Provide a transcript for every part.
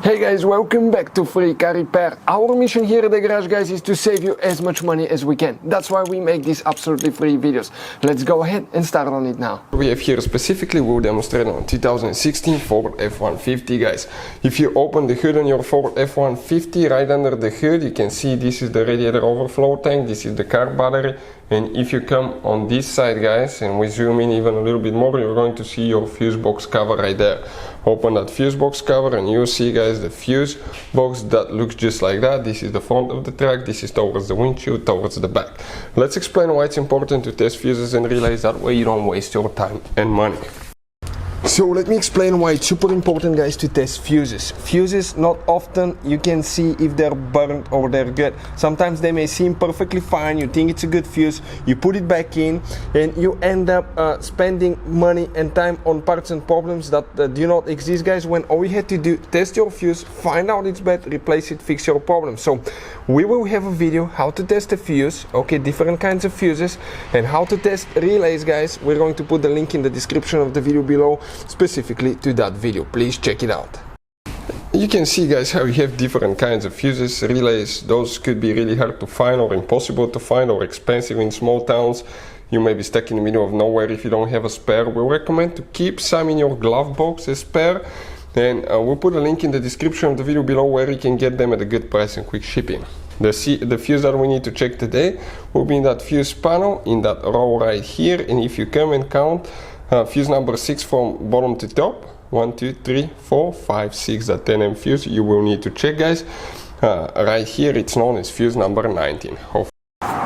Hey guys, welcome back to Free Car Repair. Our mission here at the garage, guys, is to save you as much money as we can. That's why we make these absolutely free videos. Let's go ahead and start on it now. We have here specifically, we'll demonstrate on 2016 Ford F-150, guys. If you open the hood on your Ford F-150, right under the hood, you can see this is the radiator overflow tank, this is the car battery. And if you come on this side, guys, and we zoom in even a little bit more, you're going to see your fuse box cover right there. Open that fuse box cover and you'll see, guys, the fuse box that looks just like that. This is the front of the truck, this is towards the windshield, towards the back. Let's explain why it's important to test fuses and relays, that way you don't waste your time and money. So let me explain why it's super important, guys, to test fuses. Fuses, not often you can see if they're burnt or they're good. Sometimes they may seem perfectly fine, you think it's a good fuse, you put it back in and you end up spending money and time on parts and problems that do not exist, guys, when all you had to do, test your fuse, find out it's bad, replace it, fix your problem. So we will have a video how to test a fuse, okay, different kinds of fuses, and how to test relays, guys. We're going to put the link in the description of the video below, specifically to that video. Please check it out. You can see, guys, how you have different kinds of fuses, relays. Those could be really hard to find or impossible to find or expensive in small towns. You may be stuck in the middle of nowhere if you don't have a spare. We recommend to keep some in your glove box as spare, and we'll put a link in the description of the video below where you can get them at a good price and quick shipping. The fuse that we need to check today will be in that fuse panel in that row right here, and if you come and count fuse number 6 from bottom to top, 1, 2, 3, 4, 5, 6, that 10M fuse you will need to check, guys. Right here it's known as fuse number 19.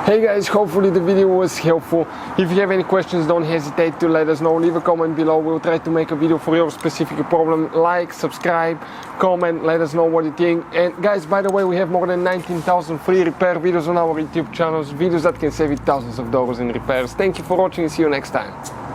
Hey guys, hopefully the video was helpful. If you have any questions, don't hesitate to let us know. Leave a comment below. We'll try to make a video for your specific problem. Like, subscribe, comment, let us know what you think. And guys, by the way, we have more than 19,000 free repair videos on our YouTube channels, videos that can save you thousands of dollars in repairs. Thank you for watching and see you next time.